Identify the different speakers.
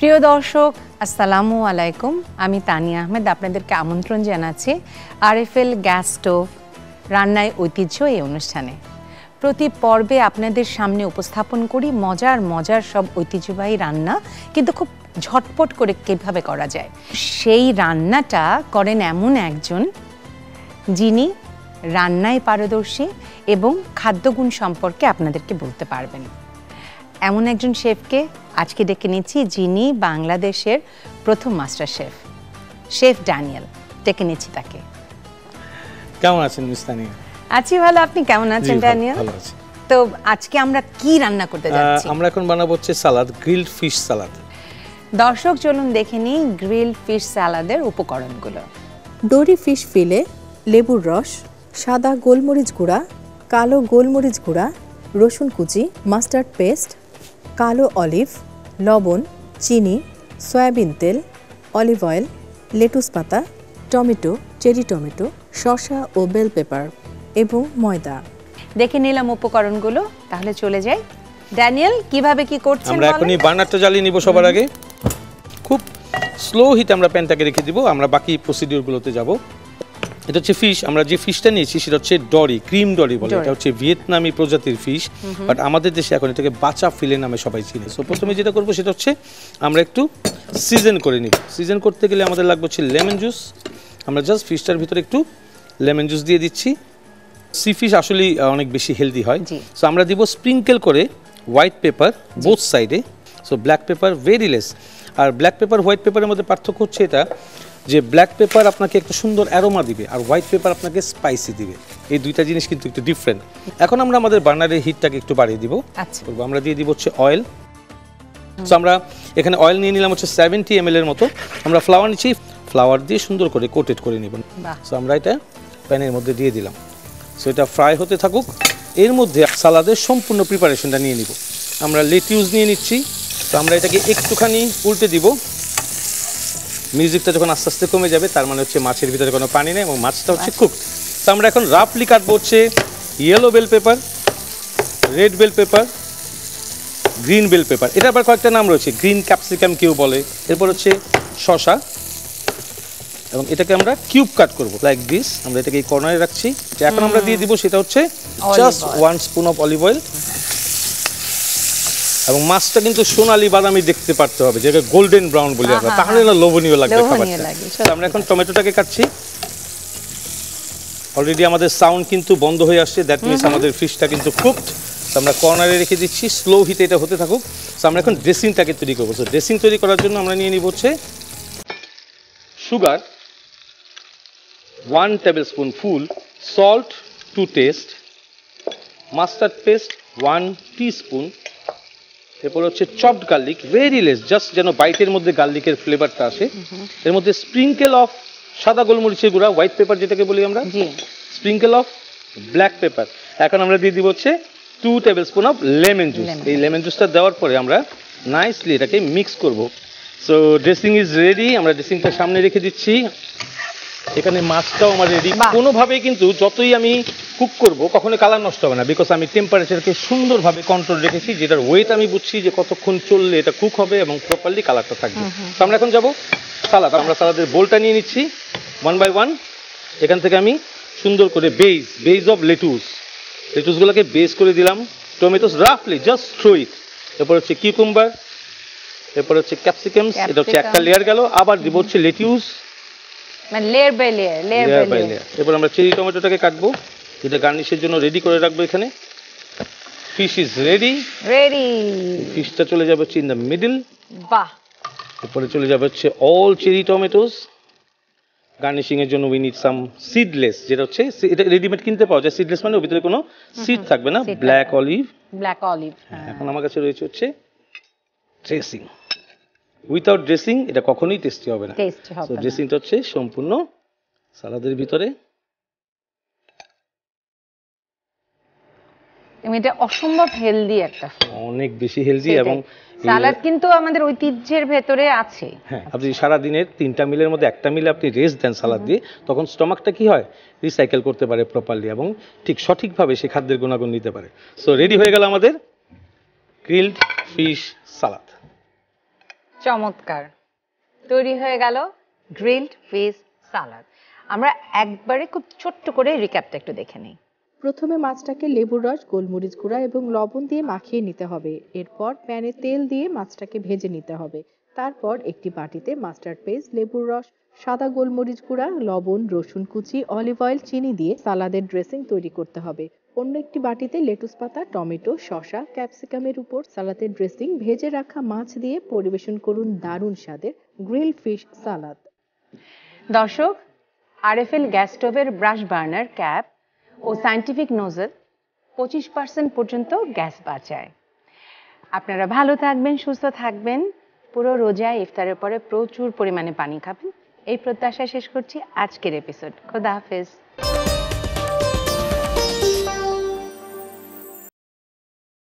Speaker 1: প্রিয় দর্শক, আসসালামু আলাইকুম। আমি তানিয়া আহমেদ আপনাদেরকে আমন্ত্রণ জানাচ্ছি আরএফএল গ্যাস স্টোভ রান্নায় ঐতিহ্য এই অনুষ্ঠানে। প্রতি পর্বে আপনাদের সামনে উপস্থাপন করি মজার মজার সব ঐতিহ্যবাহী রান্না, কিন্তু খুব ঝটপট করে কীভাবে করা যায়। সেই রান্নাটা করেন এমন একজন যিনি রান্নায় পারদর্শী এবং খাদ্যগুণ সম্পর্কে আপনাদেরকে বলতে পারবেন। এমন একজন শেফকে আজকে ডেকে নিচ্ছি, যিনি বাংলাদেশের প্রথম মাস্টার শেফ, শেফ ড্যানিয়েল। ডেকে নিচ্ছি তাকে।
Speaker 2: কেমন আছেন মিস তানিয়া?
Speaker 1: আছি ভালো, আপনি কেমন আছেন ড্যানিয়েল?
Speaker 2: ভালো আছি।
Speaker 1: তো আজকে আমরা কি রান্না করতে যাচ্ছি?
Speaker 2: আমরা এখন বানাবো হচ্ছে সালাদ, গ্রিলড ফিশ সালাদ।
Speaker 1: দর্শক চলুন দেখে নিই গ্রিলড ফিশ সালাদের উপকরণগুলো।
Speaker 3: ডোরি ফিশ ফিলে, লেবুর রস, সাদা গোলমরিচ গুঁড়া, কালো গোলমরিচ গুঁড়া, রসুন কুচি, মাস্টার্ড পেস্ট, কালো অলিভ, লবণ, চিনি, সয়াবিন তেল, অলিভ অয়েল, লেটুস পাতা, টমেটো, চেরি টমেটো, শসা ও বেল পেপার এবং ময়দা।
Speaker 1: দেখে নিলাম উপকরণগুলো, তাহলে চলে যাই। ড্যানিয়েল, কিভাবে কি করছেন?
Speaker 2: আমরা এখনই বার্নারটা জ্বালিয়ে নিব। সবার আগে খুব স্লো হিটে আমরা প্যানটাকে রেখে দিব, আমরা বাকি প্রসিডিওরগুলোতে যাব। এটা হচ্ছে ফিশ। আমরা যে ফিশটা নিয়েছি সেটা হচ্ছে ডরি, ক্রিম ডরি বলে। এটা হচ্ছে ভিয়েতনামি প্রজাতির ফিশ, বাট আমাদের দেশে এখন এটাকে বাচা ফিলে নামে সবাই চিনে। সো প্রথমে যেটা করবো সেটা হচ্ছে আমরা একটু সিজন করে নিব। সিজন করতে গেলে আমাদের লাগবে হচ্ছে লেমন জুস। আমরা জাস্ট ফিশটার ভিতরে একটু লেমন জুস দিয়ে দিচ্ছি। সি ফিশ আসলে অনেক বেশি হেলদি হয়। সো আমরা দিব স্প্রিঙ্কেল করে হোয়াইট পেপার বোথ সাইডে। So black paper very less. আর ব্ল্যাক পেপার হোয়াইট পেপারের মধ্যে পার্থক্য হচ্ছে এটা যে ব্ল্যাক পেপার আপনাকে একটা সুন্দর অ্যারোমা দিবে আর হোয়াইট পেপার আপনাকে স্পাইসি দিবে। এই দুইটা জিনিস কিন্তু একটু ডিফারেন্ট। এখন আমরা আমাদের বার্নারের হিটটাকে একটু বাড়িয়ে দিব।
Speaker 1: আচ্ছা,
Speaker 2: আমরা দিয়ে দিব হচ্ছে অয়েল। সো আমরা এখানে অয়েল নিয়ে নিলাম হচ্ছে 70 ml এর মতো। আমরা ফ্লাওয়ার নিচ্ছি, ফ্লাওয়ার দিয়ে সুন্দর করে কোটেড করে নিব। সো আমরা এটা প্যানের মধ্যে দিয়ে দিলাম। সো এটা ফ্রাই হতে থাকুক। এর মধ্যে সালাদের সম্পূর্ণ প্রিপারেশনটা নিয়ে নিব। আমরা লেটিউস নিয়ে নিচ্ছি। তো আমরা এটাকে একটুখানি উল্টে দিব। মিউজিকটা যখন আস্তে আস্তে কমে যাবে তার মানে হচ্ছে মাছের ভিতরে কোনো পানি নেই এবং মাছটা হচ্ছে কুকড। তো আমরা এখন রাফলি কাটবো হচ্ছে yellow bell pepper, red bell pepper, green bell pepper. এটা আবার কয়েকটা নাম রয়েছে, গ্রিন ক্যাপসিকাম কেউ বলে। এরপর হচ্ছে শসা, এবং এটাকে আমরা কিউব কাট করবো লাইক দিস। আমরা এটাকে এই কর্নারে রাখছি। এখন আমরা দিয়ে দিব সেটা হচ্ছে just 1 spoon of olive oil. এবং মাছটা কিন্তু সোনালি বাদামি দেখতে পারতে হবে, যেটা গোল্ডেন ব্রাউন বলি আমরা, তাহলে না লোভনীয় লাগবে খাবারটা। আমরা এখন টমেটোটাকে কাটছি। অলরেডি আমাদের সাউন্ড কিন্তু বন্ধ হয়ে আসছে, দ্যাট মিনস আমাদের ফিশটা কিন্তু কুকড। আমরা কর্নারে রেখে দিচ্ছি, স্লো হিটে এটা হতে থাকুক। সো আমরা এখন ড্রেসিংটাকে তৈরি করবো। সো ড্রেসিং তৈরি করার জন্য আমরা নিয়ে নিব হচ্ছে সুগার 1 tablespoon ফুল, salt to taste, mustard paste 1 teaspoon, এরপর হচ্ছে chopped garlic very less, just যেন বাইটের মধ্যে গার্লিকের ফ্লেভারটা আসে। এর মধ্যে স্প্রিঙ্কেল অফ সাদা গোলমরিচের গুঁড়া, হোয়াইট পেপার যেটাকে বলি আমরা, স্প্রিঙ্কেল অফ ব্ল্যাক পেপার। এখন আমরা দিয়ে দিব হচ্ছে 2 tablespoon অফ লেমন জুস। এই লেমন জুসটা দেওয়ার পরে আমরা নাইসলি এটাকে মিক্স করব। So dressing is ready. আমরা ড্রেসিংটা সামনে রেখে দিচ্ছি। এখানে মাছটাও আমার রেডি। কোনোভাবেই কিন্তু যতই আমি কুক করব কখনো কালার নষ্ট হবে না, বিকজ আমি টেম্পারেচারকে সুন্দরভাবে কন্ট্রোল রেখেছি, যেটার ওয়েট আমি বুঝছি যে কতক্ষণ চললে এটা কুক হবে এবং প্রপারলি কালারটা থাকবে। তো আমরা এখন যাব সালাদ। আমরা সালাদের বোলটা নিয়ে নিচ্ছি 1 by 1। এখান থেকে আমি সুন্দর করে বেজ অফ লেটুসগুলোকে বেস করে দিলাম। টমেটোস রাফলি জাস্ট থ্রো ইট। এরপর হচ্ছে কিউকুম্বার, এরপর হচ্ছে ক্যাপসিকামস, এটা হচ্ছে একটা লেয়ার গেল। আবার দিব হচ্ছে লেটিউস,
Speaker 1: মানে লেয়ার বাই লেয়ার।
Speaker 2: এরপর আমরা চেরি টমেটোটাকে কাটবো, যেটা গার্নিশের জন্য রেডি করে রাখবো এখানে। Fish is ready. ফিশটা চলে যাবে হচ্ছে ইন দ্য মিডল।
Speaker 1: বাহ।
Speaker 2: এরপরে চলে যাবে হচ্ছে অল চেরি টমেটোস। গার্নিশিং এর জন্য উই নিড সাম সিডলেস, যেটা হচ্ছে এটা রেডিমেড কিনতে পাওয়া যায়। সিডলেস মানে ওর ভিতরে কোনো সিড থাকবে না। Black olive. এখন আমার কাছে রয়েছে হচ্ছে ড্রেসিং। উইথাউট ড্রেসিং এটা কখনোই টেস্টি হবে না। সো ড্রেসিংটা হচ্ছে সম্পূর্ণ সালাদের ভিতরে।
Speaker 1: এটা অসম্ভব হেলদি একটা,
Speaker 2: অনেক বেশি হেলদি। এবং
Speaker 1: সালাদ কিন্তু আমাদের ঐতিহ্যের ভেতরে আছে।
Speaker 2: হ্যাঁ, আপনি সারা দিনের 3টা মিলের মধ্যে একটা মিলে আপনি রেস্ট দেন সালাদ দিয়ে, তখন স্টমাকটা কি হয়, রিসাইকেল করতে পারে প্রপারলি এবং ঠিক সঠিকভাবে সে খাদ্যের গুণাগুণ নিতে পারে। সো রেডি হয়ে গেল আমাদের গ্রিলড ফিশ সালাদ।
Speaker 1: চমৎকার, তৈরি হয়ে গেল গ্রিলড ফিশ সালাদ। আমরা একবারে খুব ছোট্ট করে রিক্যাপটা একটু দেখে নিই।
Speaker 3: প্রথমে মাছটাকে লেবুর রস, গোলমরিচ গুঁড়া এবং লবণ দিয়ে মাখিয়ে নিতে হবে। এরপর প্যানে তেল দিয়ে মাছটাকে ভেজে নিতে হবে। তারপর একটি বাটিতে মাস্টার্ড পেস্ট, লেবুর রস, সাদা গোলমরিচ গুঁড়া, লবণ, রসুন কুচি, অলিভ অয়েল, চিনি দিয়ে সালাদের ড্রেসিং তৈরি করতে হবে। অন্য একটি বাটিতে লেটুস পাতা, টমেটো, শসা, ক্যাপসিকামের উপর সালাদের ড্রেসিং, ভেজে রাখা মাছ দিয়ে পরিবেশন করুন দারুণ স্বাদের গ্রিল ফিশ সালাদ।
Speaker 1: দর্শক, আরএফএল গ্যাস স্টোভের ব্রাশ বার্নার ক্যাপ ও সায়েন্টিফিক নোজল 25% পর্যন্ত গ্যাস বাঁচায়। আপনারা ভালো থাকবেন, সুস্থ থাকবেন, পুরো রোজায় ইফতারের পরে প্রচুর পরিমাণে পানি খাবেন, এই প্রত্যাশা শেষ করছি আজকের এপিসোড। খোদা হাফেজ।